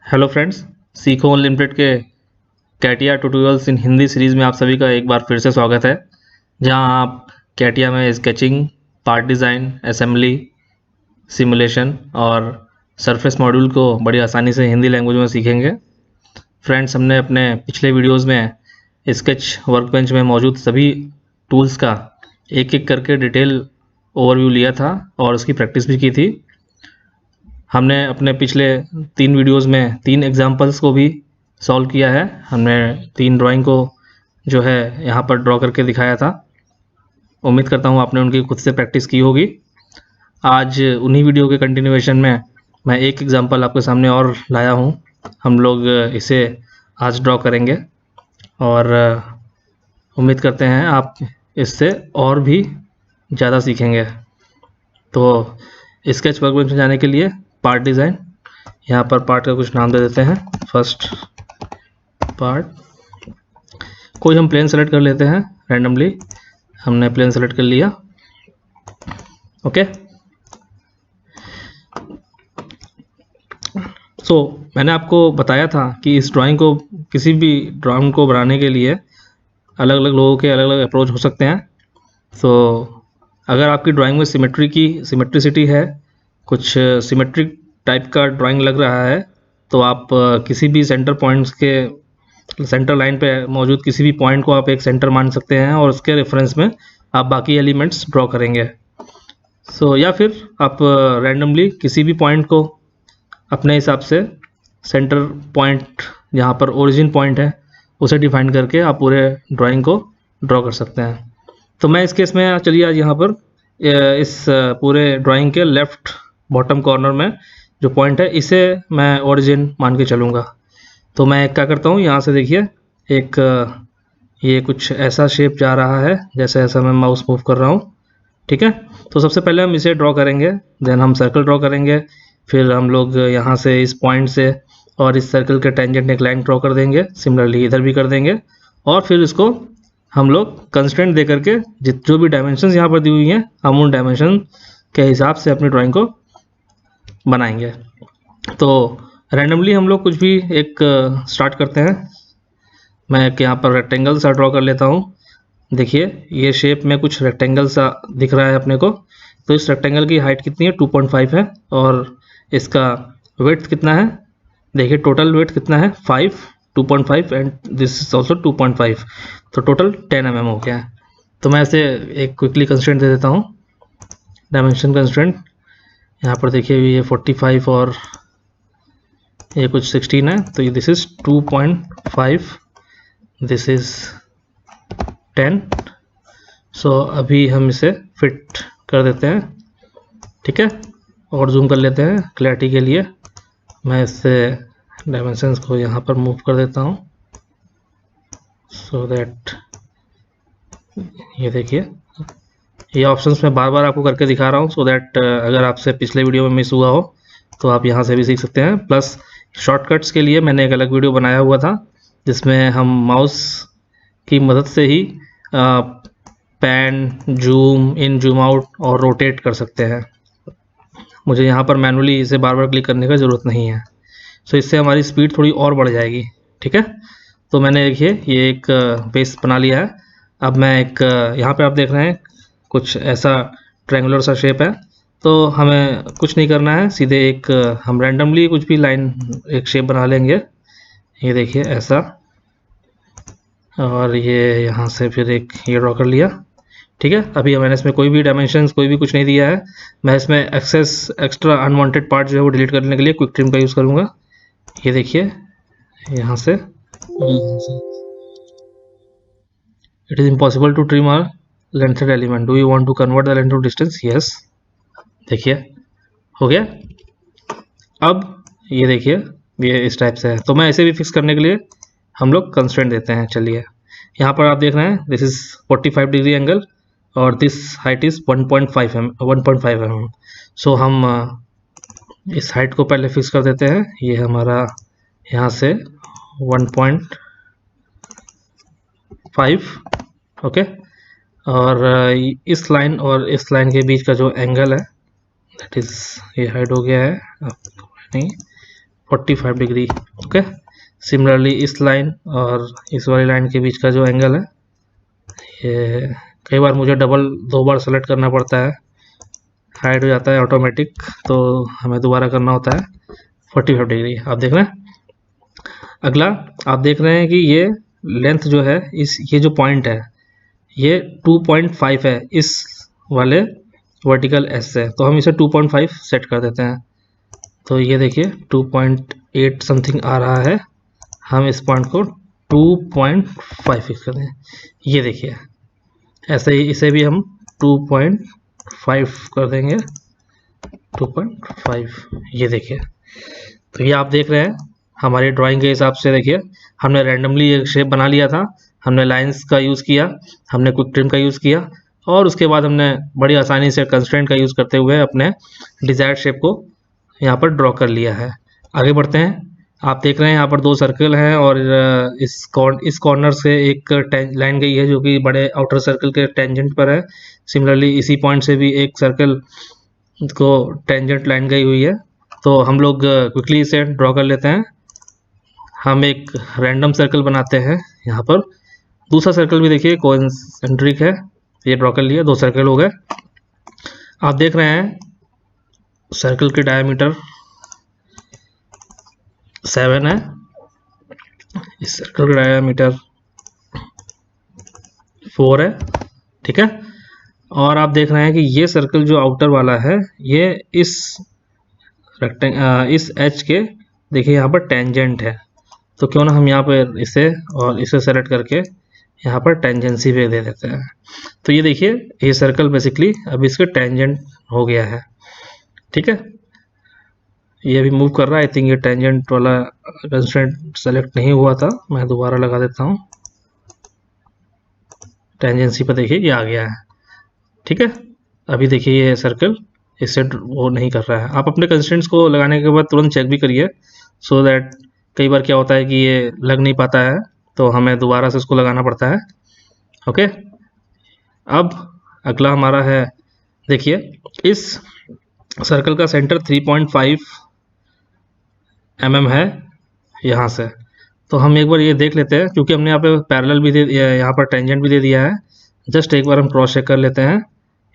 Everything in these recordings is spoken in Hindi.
हेलो फ्रेंड्स, सीखो अनलिमिटेड के कैटिया ट्यूटोरियल्स इन हिंदी सीरीज़ में आप सभी का एक बार फिर से स्वागत है। जहां आप कैटिया में sketching, part design, assembly, simulation और सरफेस मॉड्यूल को बड़ी आसानी से हिंदी लैंग्वेज में सीखेंगे। फ्रेंड्स, हमने अपने पिछले वीडियोस में स्केच वर्कबेंच में मौजूद सभी टूल्स का एक एक करके डिटेल ओवरव्यू लिया था और उसकी प्रैक्टिस भी की थी। हमने अपने पिछले 3 वीडियोस में 3 एग्जांपल्स को भी सॉल्व किया है। हमने 3 ड्राइंग को जो है यहाँ पर ड्रॉ करके दिखाया था। उम्मीद करता हूँ आपने उनकी खुद से प्रैक्टिस की होगी। आज उन्हीं वीडियो के कंटिन्यूएशन में मैं एक एग्जांपल आपके सामने और लाया हूँ। हम लोग इसे आज ड्रॉ करेंगे और उम्मीद करते हैं आप इससे और भी ज़्यादा सीखेंगे। तो स्केच वर्कबेंच में जाने के लिए पार्ट डिज़ाइन, यहाँ पर पार्ट का कुछ नाम दे देते हैं। फर्स्ट पार्ट, कोई हम प्लेन सेलेक्ट कर लेते हैं रैंडमली। हमने प्लेन सेलेक्ट कर लिया। ओके, मैंने आपको बताया था कि इस ड्राइंग को, किसी भी ड्राइंग को बनाने के लिए अलग अलग लोगों के अलग अलग अप्रोच हो सकते हैं। अगर आपकी ड्राइंग में सिमेट्रिसिटी है, कुछ सिमेट्रिक टाइप का ड्राइंग लग रहा है, तो आप किसी भी सेंटर पॉइंट्स के सेंटर लाइन पे मौजूद किसी भी पॉइंट को आप एक सेंटर मान सकते हैं और उसके रेफरेंस में आप बाकी एलिमेंट्स ड्रॉ करेंगे। या फिर आप रैंडमली किसी भी पॉइंट को अपने हिसाब से सेंटर पॉइंट, जहाँ पर ओरिजिन पॉइंट है, उसे डिफाइन करके आप पूरे ड्राइंग को ड्रॉ कर सकते हैं। तो मैं इस केस में, चलिए आज यहाँ पर इस पूरे ड्राइंग के लेफ्ट बॉटम कॉर्नर में जो पॉइंट है, इसे मैं ओरिजिन मान के चलूँगा। तो मैं क्या करता हूँ, यहाँ से देखिए एक ये कुछ ऐसा शेप जा रहा है, जैसे ऐसा मैं माउस मूव कर रहा हूँ। ठीक है, तो सबसे पहले हम इसे ड्रॉ करेंगे, देन हम सर्कल ड्रॉ करेंगे। फिर हम लोग यहाँ से इस पॉइंट से और इस सर्कल के टेंजेंट एक लाइन ड्रॉ कर देंगे। सिमिलरली इधर भी कर देंगे और फिर इसको हम लोग कंस्ट्रेंट दे करके जो भी डायमेंशंस यहाँ पर दी हुई हैं, हम उन डायमेंशन के हिसाब से अपनी ड्राइंग को बनाएंगे। तो रैंडमली हम लोग कुछ भी एक स्टार्ट करते हैं। मैं एक यहाँ पर रेक्टेंगल सा ड्रॉ कर लेता हूँ। देखिए ये शेप में कुछ रेक्टेंगल सा दिख रहा है अपने को। तो इस रेक्टेंगल की हाइट कितनी है, 2.5 है, और इसका विड्थ कितना है, देखिए टोटल विड्थ कितना है, 5, 2.5 एंड दिस इज ऑल्सो 2.5, तो टोटल 10 mm हो गया है। तो मैं इसे एक क्विकली कंस्ट्रेंट दे देता हूँ, डायमेंशन कंस्ट्रेंट। यहाँ पर देखिए ये 45 और ये कुछ 16 है, तो ये दिस इज 2.5, दिस इज 10। अभी हम इसे फिट कर देते हैं। ठीक है, और जूम कर लेते हैं क्लैरिटी के लिए। मैं इससे डायमेंशंस को यहाँ पर मूव कर देता हूँ, सो दैट ये देखिए ये ऑप्शंस मैं बार बार आपको करके दिखा रहा हूँ, सो दैट अगर आपसे पिछले वीडियो में मिस हुआ हो तो आप यहाँ से भी सीख सकते हैं। प्लस शॉर्टकट्स के लिए मैंने एक अलग वीडियो बनाया हुआ था, जिसमें हम माउस की मदद से ही pan, zoom in, zoom out और रोटेट कर सकते हैं। मुझे यहाँ पर मैनुअली इसे बार बार क्लिक करने की ज़रूरत नहीं है। इससे हमारी स्पीड थोड़ी और बढ़ जाएगी। ठीक है, तो मैंने देखिए ये एक बेस बना लिया है। अब मैं एक यहाँ पे आप देख रहे हैं कुछ ऐसा ट्रायंगुलर सा शेप है, तो हमें कुछ नहीं करना है, सीधे एक हम रैंडमली कुछ भी लाइन, एक शेप बना लेंगे। ये देखिए ऐसा, और ये यहाँ से फिर एक ये ड्रॉ कर लिया। ठीक है, अभी मैंने इसमें कोई भी डायमेंशंस, कोई भी कुछ नहीं दिया है। मैं इसमें एक्स्ट्रा अनवांटेड पार्ट जो है वो डिलीट करने के लिए क्विक ट्रिम का यूज़ करूँगा। ये देखिए यहाँ से it is impossible to trim or lengthened element, do you want to convert the length to distance, yes. देखिए हो गया। अब ये देखिए ये इस टाइप से है, तो मैं इसे भी फिक्स करने के लिए हम लोग कंस्ट्रेंट देते हैं। चलिए यहाँ पर आप देख रहे हैं दिस इज 45 डिग्री एंगल और दिस हाइट इज 1.5 mm। सो हम इस हाइट को पहले फिक्स कर देते हैं। ये हमारा यहाँ से 1.5, ओके। और इस लाइन और इस लाइन के बीच का जो एंगल है, दैट इज, ये हाइड हो गया है नहीं, 45 डिग्री। ओके, सिमिलरली इस लाइन और इस वाली लाइन के बीच का जो एंगल है, ये कई बार मुझे दो बार सेलेक्ट करना पड़ता है, हाइड हो जाता है ऑटोमेटिक, तो हमें दोबारा करना होता है 45 डिग्री। आप देख रहे हैं। अगला आप देख रहे हैं कि ये लेंथ जो है, ये जो पॉइंट है ये 2.5 है इस वाले वर्टिकल एस से, तो हम इसे 2.5 सेट कर देते हैं। तो ये देखिए 2.8 समथिंग आ रहा है, हम इस पॉइंट को 2.5 फिक्स कर दें। ये देखिए ऐसे ही इसे भी हम 2.5 कर देंगे, 2.5। ये देखिए, तो ये आप देख रहे हैं हमारी ड्राइंग के हिसाब से। देखिए हमने रैंडमली एक शेप बना लिया था, हमने लाइंस का यूज़ किया, हमने क्विक ट्रिम का यूज़ किया, और उसके बाद हमने बड़ी आसानी से कंस्ट्रेंट का यूज़ करते हुए अपने डिज़ायर्ड शेप को यहाँ पर ड्रॉ कर लिया है। आगे बढ़ते हैं। आप देख रहे हैं यहाँ पर दो सर्कल हैं, और इस कॉर्नर से एक लाइन गई है जो कि बड़े आउटर सर्कल के टेंजेंट पर है। सिमिलरली इसी पॉइंट से भी एक सर्कल को टेंजेंट लाइन गई हुई है। तो हम लोग क्विकली इसे ड्रॉ कर लेते हैं। हम एक रैंडम सर्कल बनाते हैं यहाँ पर। दूसरा सर्कल भी देखिए कोइंसेंट्रिक है, ये ड्रॉ कर लिया, दो सर्कल हो गए। आप देख रहे हैं सर्कल की डायमीटर 7 है, इस सर्कल का डायमीटर 4 है, ठीक है। और आप देख रहे हैं कि ये सर्कल जो आउटर वाला है ये इस एच के देखिए यहाँ पर टेंजेंट है, तो क्यों ना हम यहाँ पर इसे और इसे सेलेक्ट करके यहाँ पर टेंजेंसी पे दे देते हैं। तो ये देखिए ये सर्कल बेसिकली अभी इसके टेंजेंट हो गया है, ठीक है। ये भी मूव कर रहा है, आई थिंक ये टेंजेंट वाला कंस्ट्रेंट सेलेक्ट नहीं हुआ था, मैं दोबारा लगा देता हूँ। टेंजेंसी पर देखिए ये आ गया है, ठीक है। अभी देखिए ये सर्कल इससे वो नहीं कर रहा है। आप अपने कंस्ट्रेंट्स को लगाने के बाद तुरंत चेक भी करिए, सो दैट कई बार क्या होता है कि ये लग नहीं पाता है, तो हमें दोबारा से उसको लगाना पड़ता है। ओके, अब अगला हमारा है, देखिए इस सर्कल का सेंटर 3.5 mm है यहाँ से। तो हम एक बार ये देख लेते हैं, क्योंकि हमने यहाँ पे पैरेलल भी दे दिया, यहाँ पर टेंजेंट भी दे दिया है। जस्ट एक बार हम क्रॉस चेक कर लेते हैं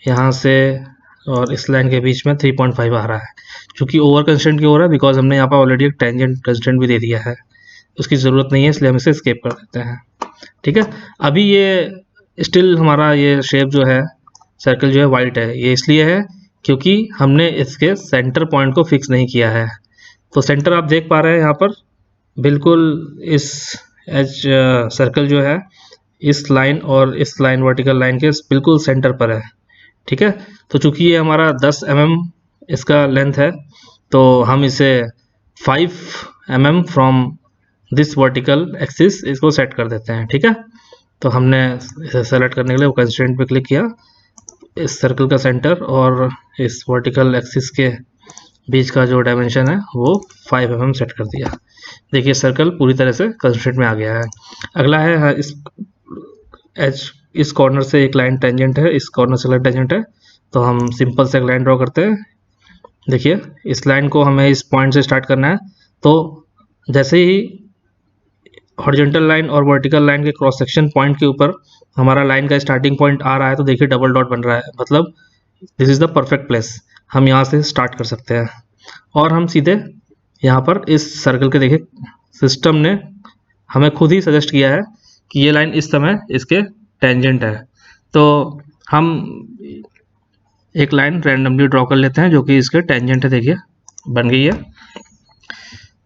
यहाँ से, और इस लाइन के बीच में 3.5 आ रहा है, क्योंकि ओवर कंस्ट्रेंट क्यों हो रहा है, बिकॉज हमने यहाँ पर ऑलरेडी एक टेंजेंट कंस्ट्रेंट भी दे दिया है, उसकी ज़रूरत नहीं है, इसलिए हम इसे स्केप कर देते हैं, ठीक है। अभी ये स्टिल हमारा ये शेप जो है सर्कल जो है वाइट है, ये इसलिए है क्योंकि हमने इसके सेंटर पॉइंट को फिक्स नहीं किया है। तो सेंटर आप देख पा रहे हैं यहाँ पर बिल्कुल इस एज सर्कल जो है इस लाइन और इस लाइन वर्टिकल लाइन के बिल्कुल सेंटर पर है, ठीक है। तो चूंकि ये हमारा 10 mm इसका लेंथ है, तो हम इसे 5 mm from this vertical axis इसको सेट कर देते हैं, ठीक है। तो हमने इसे सेलेक्ट करने के लिए वो कंस्ट्रेंट पे क्लिक किया, इस सर्कल का सेंटर और इस वर्टिकल एक्सिस के बीच का जो डायमेंशन है वो 5 mm सेट कर दिया। देखिए सर्कल पूरी तरह से कंस्ट्रेंट में आ गया है। अगला है इस कॉर्नर से एक लाइन टेंजेंट है, इस कॉर्नर से लाइन टेंजेंट है, तो हम सिंपल से एक लाइन ड्रॉ करते हैं। देखिए इस लाइन को हमें इस पॉइंट से स्टार्ट करना है, तो जैसे ही हॉरिजॉन्टल लाइन और वर्टिकल लाइन के क्रॉस सेक्शन पॉइंट के ऊपर हमारा लाइन का स्टार्टिंग पॉइंट आ रहा है, तो देखिए डबल डॉट बन रहा है, मतलब this is the perfect place, हम यहाँ से स्टार्ट कर सकते हैं। और हम सीधे यहाँ पर इस सर्कल के देखिए सिस्टम ने हमें खुद ही सजेस्ट किया है कि ये लाइन इस समय इसके टेंजेंट है, तो हम एक लाइन रैंडमली ड्रॉ कर लेते हैं जो कि इसके टेंजेंट है। देखिए बन गई है।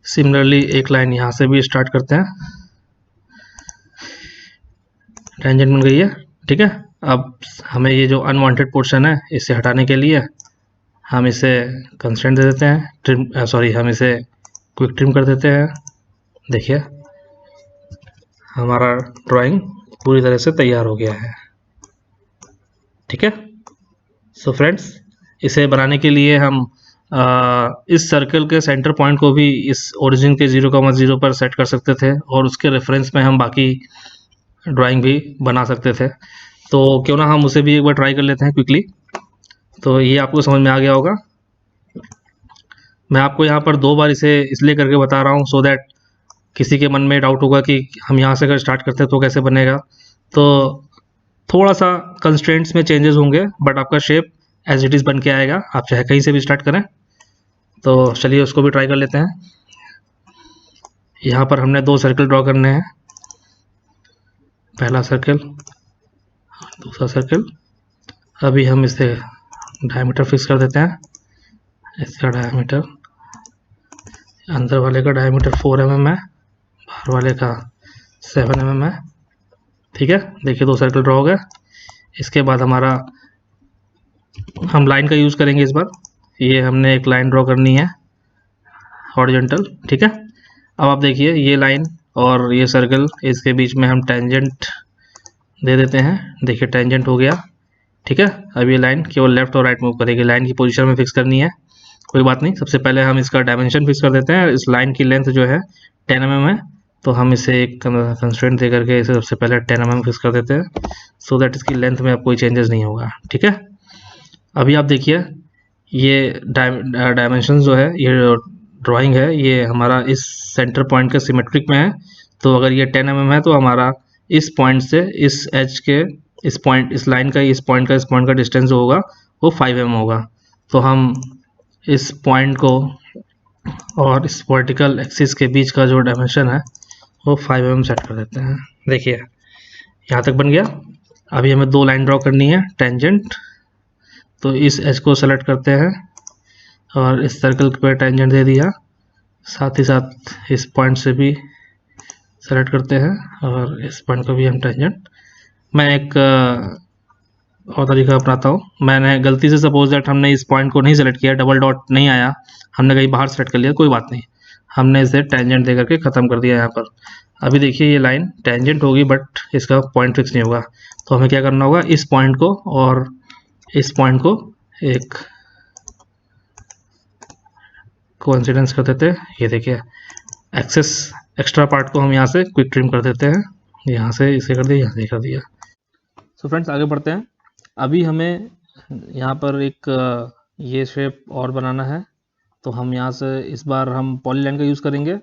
सिमिलरली एक लाइन यहाँ से भी स्टार्ट करते हैं, टेंजेंट बन गई है, ठीक है। अब हमें ये जो अनवांटेड पोर्शन है इसे हटाने के लिए हम इसे कंस्ट्रेंट दे देते हैं, हम इसे क्विक ट्रिम कर देते हैं। देखिए हमारा ड्राइंग पूरी तरह से तैयार हो गया है, ठीक है। सो फ्रेंड्स, इसे बनाने के लिए हम इस सर्कल के सेंटर पॉइंट को भी इस ओरिजिन के 0,0 पर सेट कर सकते थे, और उसके रेफरेंस में हम बाकी ड्राइंग भी बना सकते थे। तो क्यों ना हम उसे भी एक बार ट्राई कर लेते हैं क्विकली। तो ये आपको समझ में आ गया होगा। मैं आपको यहाँ पर 2 बार इसे इसलिए करके बता रहा हूँ सो दैट किसी के मन में डाउट होगा कि हम यहाँ से अगर स्टार्ट करते हैं तो कैसे बनेगा। तो थोड़ा-सा कंस्ट्रेंट्स में चेंजेस होंगे बट आपका शेप एज़ इट इज़ बन के आएगा, आप चाहे कहीं से भी स्टार्ट करें। तो चलिए उसको भी ट्राई कर लेते हैं। यहाँ पर हमने 2 सर्कल ड्रॉ करने हैं, पहला सर्कल, दूसरा सर्कल। अभी हम इसे डायमीटर फिक्स कर देते हैं। इसका डायमीटर, अंदर वाले का डायमीटर 4 mm है, बाहर वाले का 7 mm है। ठीक है, देखिए 2 सर्कल ड्रॉ हो गए। इसके बाद हमारा हम लाइन का यूज़ करेंगे इस बार। ये हमने एक लाइन ड्रॉ करनी है हॉरिजॉन्टल। ठीक है, अब आप देखिए ये लाइन और ये सर्कल, इसके बीच में हम टेंजेंट दे देते हैं। देखिए टेंजेंट हो गया। ठीक है, अब ये लाइन केवल लेफ्ट और राइट मूव करेगी, लाइन की पोजीशन में फिक्स करनी है। कोई बात नहीं, सबसे पहले हम इसका डायमेंशन फिक्स कर देते हैं। इस लाइन की लेंथ जो है 10 mm है, तो हम इसे एक कंस्ट्रेंट दे करके इसे सबसे पहले 10 mm फिक्स कर देते हैं सो दैट इसकी लेंथ में अब कोई चेंजेस नहीं होगा। ठीक है, अभी आप देखिए ये डायमेंशन जो है, ये ड्राइंग है, ये हमारा इस सेंटर पॉइंट के सिमेट्रिक में है। तो अगर ये 10 mm है तो हमारा इस पॉइंट से इस एज के इस पॉइंट, इस लाइन का, इस पॉइंट का डिस्टेंस जो होगा वो 5 mm होगा। तो हम इस पॉइंट को और इस वर्टिकल एक्सिस के बीच का जो डायमेंशन है वो 5 mm सेट कर देते हैं। देखिए यहाँ तक बन गया। अभी हमें 2 लाइन ड्रॉ करनी है टेंजेंट, तो इस एज को सेलेक्ट करते हैं और इस सर्कल पे टेंजेंट दे दिया, साथ ही साथ इस पॉइंट से भी सेलेक्ट करते हैं और इस पॉइंट को भी हम टेंजेंट। मैं एक और तरीका अपनाता हूँ। मैंने गलती से सपोज दैट हमने इस पॉइंट को नहीं सेलेक्ट किया, डबल डॉट नहीं आया, हमने कहीं बाहर सेलेक्ट कर लिया, कोई बात नहीं, हमने इसे टेंजेंट दे करके ख़त्म कर दिया यहाँ पर। अभी देखिए ये लाइन टेंजेंट होगी बट इसका पॉइंट फिक्स नहीं होगा। तो हमें क्या करना होगा, इस पॉइंट को और इस पॉइंट को एक कोइंसिडेंस कर देते हैं। ये देखिए एक्सेस एक्स्ट्रा पार्ट को हम यहाँ से क्विक ट्रिम कर देते हैं, यहाँ से इसे कर दिया, यहाँ से कर दिया। सो फ्रेंड्स आगे बढ़ते हैं। अभी हमें यहाँ पर एक ये शेप और बनाना है, तो हम यहाँ से इस बार हम पॉलीलाइन का यूज़ करेंगे।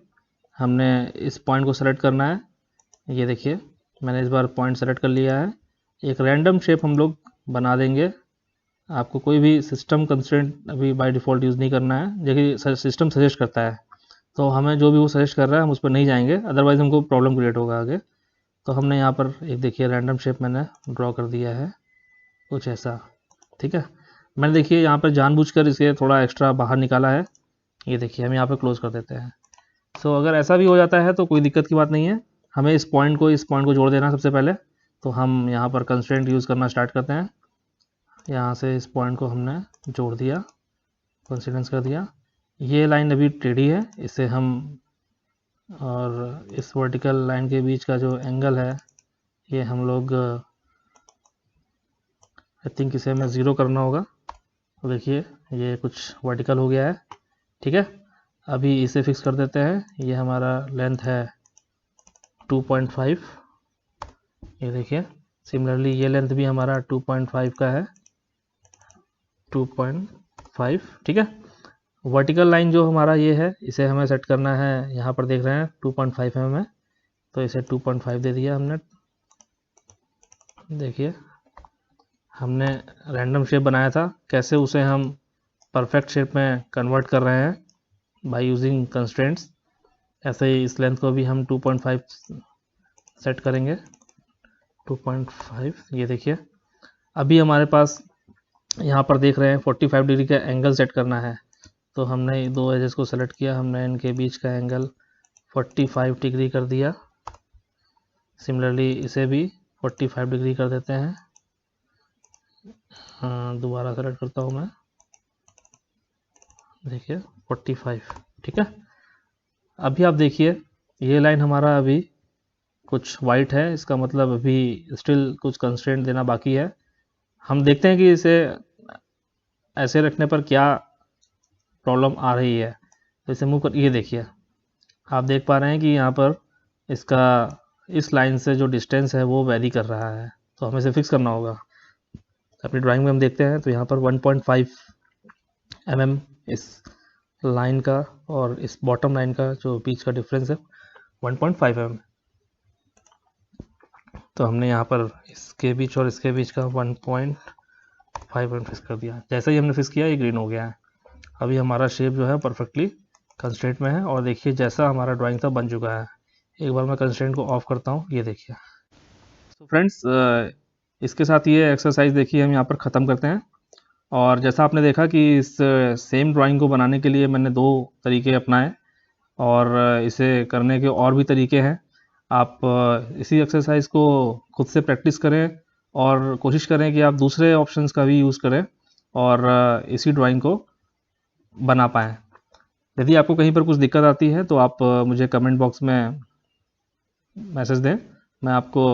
हमने इस पॉइंट को सेलेक्ट करना है। ये देखिए मैंने इस बार पॉइंट सेलेक्ट कर लिया है। एक रैंडम शेप हम लोग बना देंगे। आपको कोई भी सिस्टम कंस्ट्रेंट अभी बाय डिफ़ॉल्ट यूज़ नहीं करना है, देखिए सिस्टम सजेस्ट करता है, तो हमें जो भी वो सजेस्ट कर रहा है हम उस पर नहीं जाएंगे, अदरवाइज़ हमको प्रॉब्लम क्रिएट होगा आगे। तो हमने यहाँ पर एक देखिए रैंडम शेप मैंने ड्रॉ कर दिया है कुछ ऐसा। ठीक है, मैंने देखिए यहाँ पर जानबूझकर इसे थोड़ा एक्स्ट्रा बाहर निकाला है। ये देखिए हम यहाँ पर क्लोज कर देते हैं। सो अगर ऐसा भी हो जाता है तो कोई दिक्कत की बात नहीं है, हमें इस पॉइंट को जोड़ देना सबसे पहले। तो हम यहाँ पर कंस्ट्रेंट यूज़ करना स्टार्ट करते हैं। यहाँ से इस पॉइंट को हमने जोड़ दिया, कोइंसिडेंस कर दिया। ये लाइन अभी टेढ़ी है, इसे हम, और इस वर्टिकल लाइन के बीच का जो एंगल है ये हम लोग आई थिंक इसे हमें ज़ीरो करना होगा। तो देखिए ये कुछ वर्टिकल हो गया है। ठीक है, अभी इसे फिक्स कर देते हैं। ये हमारा लेंथ है 2.5। ये देखिए सिमिलरली ये लेंथ भी हमारा 2.5 का है, 2.5। ठीक है, वर्टिकल लाइन जो हमारा ये है इसे हमें सेट करना है, यहाँ पर देख रहे हैं 2.5 mm है, तो इसे 2.5 दे दिया हमने। देखिए हमने रैंडम शेप बनाया था, कैसे उसे हम परफेक्ट शेप में कन्वर्ट कर रहे हैं बाय यूजिंग कंस्ट्रेंट्स। ऐसे ही इस लेंथ को भी हम 2.5 सेट करेंगे, 2.5। ये देखिए अभी हमारे पास यहाँ पर देख रहे हैं 45 डिग्री का एंगल सेट करना है। तो हमने 2 एजेस को सेलेक्ट किया, हमने इनके बीच का एंगल 45 डिग्री कर दिया। सिमिलरली इसे भी 45 डिग्री कर देते हैं। दोबारा सेलेक्ट करता हूँ मैं, देखिए 45। ठीक है, अभी आप देखिए ये लाइन हमारा अभी कुछ वाइट है, इसका मतलब अभी स्टिल कुछ कंस्ट्रेंट देना बाकी है। हम देखते हैं कि इसे ऐसे रखने पर क्या प्रॉब्लम आ रही है। तो इसे मूव कर, ये देखिए आप देख पा रहे हैं कि यहाँ पर इसका इस लाइन से जो डिस्टेंस है वो वेरी कर रहा है, तो हमें इसे फिक्स करना होगा। अपनी ड्राइंग में हम देखते हैं तो यहाँ पर 1.5 mm इस लाइन का और इस बॉटम लाइन का जो बीच का डिफरेंस है 1.5 mm। तो हमने यहाँ पर इसके बीच और इसके बीच का 1.5 mm फिक्स कर दिया। जैसे ही हमने फिक्स किया ये ग्रीन हो गया है। अभी हमारा शेप जो है परफेक्टली कंस्ट्रेंट में है और देखिए जैसा हमारा ड्राइंग था बन चुका है। एक बार मैं कंस्ट्रेंट को ऑफ करता हूँ, ये देखिए। तो फ्रेंड्स इसके साथ ये एक्सरसाइज देखिए हम यहाँ पर ख़त्म करते हैं। और जैसा आपने देखा कि इस सेम ड्राइंग को बनाने के लिए मैंने 2 तरीके अपनाए और इसे करने के और भी तरीके हैं। आप इसी एक्सरसाइज को खुद से प्रैक्टिस करें और कोशिश करें कि आप दूसरे ऑप्शंस का भी यूज़ करें और इसी ड्राइंग को बना पाएँ। यदि आपको कहीं पर कुछ दिक्कत आती है तो आप मुझे कमेंट बॉक्स में मैसेज दें, मैं आपको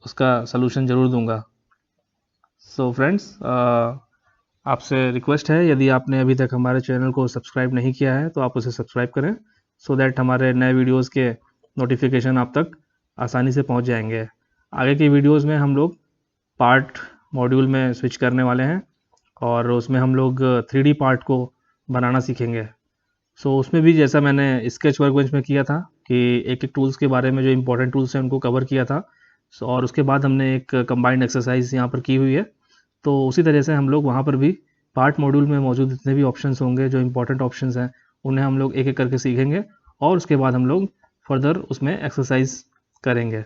उसका सलूशन ज़रूर दूंगा। सो फ्रेंड्स आपसे रिक्वेस्ट है, यदि आपने अभी तक हमारे चैनल को सब्सक्राइब नहीं किया है तो आप उसे सब्सक्राइब करें सो दैट हमारे नए वीडियोस के नोटिफिकेशन आप तक आसानी से पहुंच जाएंगे। आगे की वीडियोस में हम लोग पार्ट मॉड्यूल में स्विच करने वाले हैं और उसमें हम लोग 3D पार्ट को बनाना सीखेंगे। सो उसमें भी जैसा मैंने स्केच वर्कबेंच में किया था कि एक एक टूल्स के बारे में जो इंपॉर्टेंट टूल्स हैं उनको कवर किया था। सो और उसके बाद हमने एक कंबाइंड एक्सरसाइज यहाँ पर की हुई है। तो उसी तरह से हम लोग वहाँ पर भी पार्ट मॉड्यूल में मौजूद जितने भी ऑप्शंस होंगे, जो इंपॉर्टेंट ऑप्शंस हैं, उन्हें हम लोग एक एक करके सीखेंगे और उसके बाद हम लोग फर्दर उसमें एक्सरसाइज करेंगे।